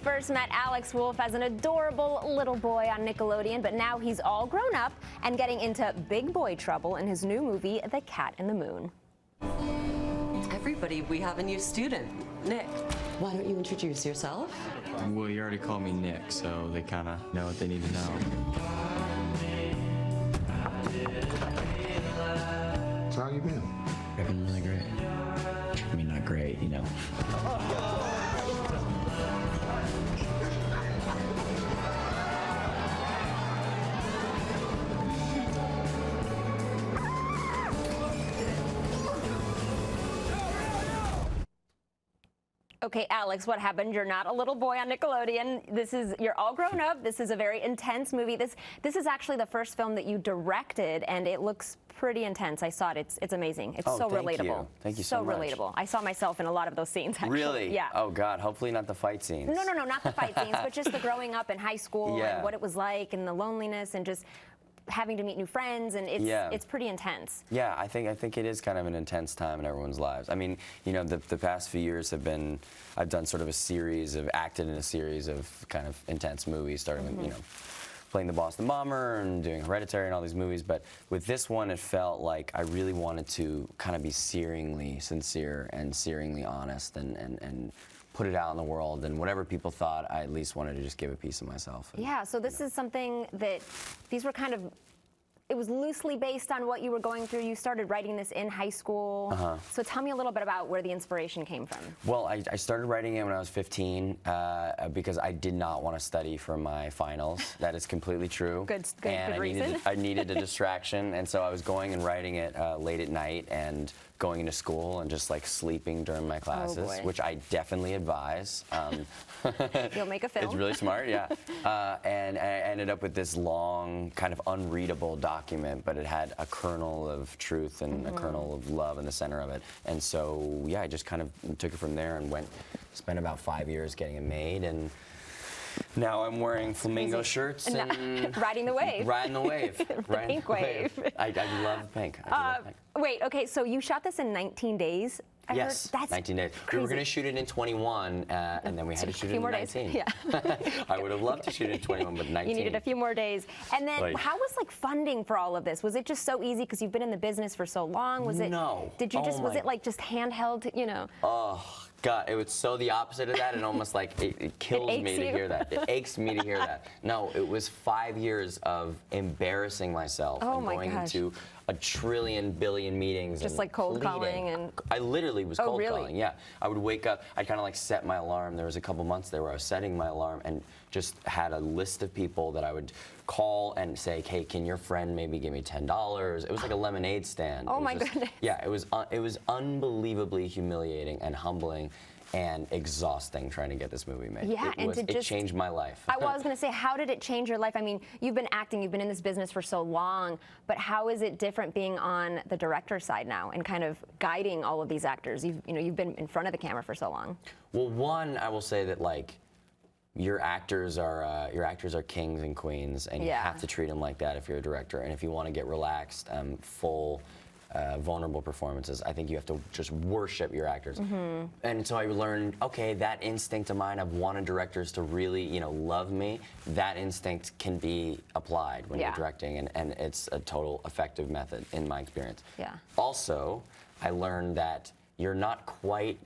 first met Alex Wolff as an adorable little boy on Nickelodeon, but now he's all grown up and getting into big boy trouble in his new movie, The Cat in the Moon. Everybody, we have a new student, Nick. Why don't you introduce yourself? Well, you already called me Nick, so they kind of know what they need to know. So how you been? I've been really great. I mean, not great, you know. Okay, Alex, what happened? You're not a little boy on Nickelodeon. You're all grown up. This is a very intense movie. This is actually the first film that you directed, and it looks pretty intense. I saw it. It's amazing. It's so relatable. Thank you so much. So relatable. I saw myself in a lot of those scenes, actually. Really? Yeah. Oh, God. Hopefully not the fight scenes. No, not the fight scenes, but just the growing up in high school and what it was like and the loneliness and just having to meet new friends, and it's pretty intense. Yeah, I think it is kind of an intense time in everyone's lives. I mean, you know, the past few years have been, I've done sort of acted in a series of kind of intense movies, starting with, you know, playing the Boston Bomber and doing Hereditary and all these movies, but with this one it felt like I really wanted to kind of be searingly sincere and searingly honest and put it out in the world, and whatever people thought, I at least wanted to just give a piece of myself. And, yeah, so this is something that, these were kind of, it was loosely based on what you were going through. You started writing this in high school. So tell me a little bit about where the inspiration came from. Well, I started writing it when I was 15 because I did not want to study for my finals. That is completely true. Good reason. I needed a distraction, and so I was going and writing it late at night and going into school and just like sleeping during my classes, which I definitely advise. You'll make a film. It's really smart, yeah. And I ended up with this long, kind of unreadable document, but it had a kernel of truth and a kernel of love in the center of it. And so, yeah, I just kind of took it from there and spent about 5 years getting it made. And now I'm wearing flamingo shirts and riding the wave. Riding the wave. The pink wave. I love pink. I love pink. Wait, okay, so you shot this in 19 days? Yes, 19 days. Crazy. We were going to shoot it in 21, and then we had to shoot it in 19. Yeah. I would have loved to shoot it in 21, but 19. You needed a few more days. And then, how was like funding for all of this? Was it just so easy because you've been in the business for so long? Was it? No. Did you just? Was it like just handheld? You know. Oh God, it was so the opposite of that, and almost like it kills me to hear that. It aches me to hear that. No, it was 5 years of embarrassing myself and going into a trillion billion meetings. Just like cold calling and. I literally was cold calling. Yeah, I would wake up. I'd kind of like set my alarm. There was a couple months there where I was setting my alarm and just had a list of people that I would call and say, hey, can your friend maybe give me $10? It was like a lemonade stand. Oh my goodness. Yeah, it was unbelievably humiliating and humbling and exhausting trying to get this movie made. Yeah, it changed my life. I was going to say, how did it change your life? I mean, you've been acting, you've been in this business for so long, but how is it different being on the director side now and kind of guiding all of these actors? You've been in front of the camera for so long. Well, one, I will say that like your actors are kings and queens, and you have to treat them like that if you're a director. And if you want to get relaxed, full, vulnerable performances, I think you have to just worship your actors. And so I learned, okay, that instinct of mine, I've wanted directors to really, you know, love me. That instinct can be applied when you're directing, and it's a total effective method in my experience. Yeah. Also, I learned that you're not quite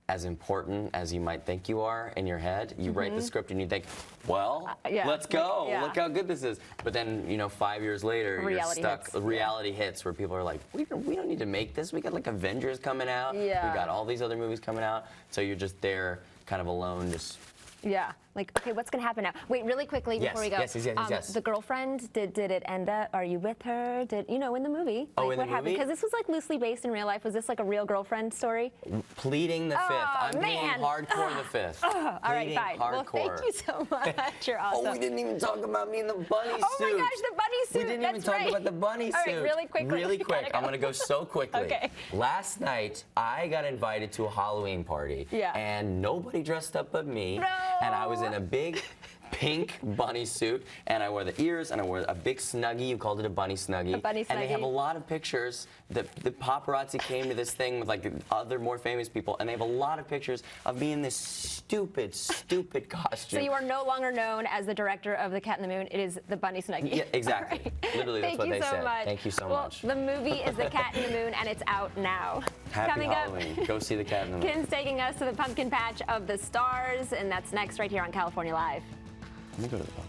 as important as you might think you are in your head. You write the script and you think, well, let's go. Look how good this is. But then, you know, 5 years later, you're stuck. Reality hits where people are like, we don't need to make this. We got like Avengers coming out. We got all these other movies coming out. So you're just there kind of alone, just. Yeah. Like, okay, what's going to happen now? Wait, really quickly before we go. Yes. The girlfriend, did it end up, are you with her? You know, in the movie? Oh, in the movie? What happened? Because this was like loosely based in real life. Was this like a real girlfriend story? Pleading the fifth. I'm being hardcore the fifth. All right, fine. Hardcore. Well, thank you so much. You're awesome. Oh, we didn't even talk about me in the bunny suit. Oh my gosh, the bunny suit. We didn't even talk about the bunny suit. All right, really quickly. Really quick. I'm going to go so quickly. Okay. Last night, I got invited to a Halloween party. And nobody dressed up but me. No. And I was in a big pink bunny suit, and I wore the ears, and I wore a big snuggie. You called it a bunny snuggie. A bunny And they have a snuggie. lot of pictures. The paparazzi came to this thing with like other more famous people, and they have a lot of pictures of me in this stupid, stupid costume. So you are no longer known as the director of The Cat in the Moon. It is the Bunny Snuggie. Yeah, exactly. All right. Literally, that's what they Thank you so said. much. Thank you so well, much. The movie is The Cat in the Moon, and it's out now. Happy Coming Halloween. up, Go see The Cat in the Moon. Ken's taking us to the pumpkin patch of the stars, and that's next right here on California Live. Let me go to the pub.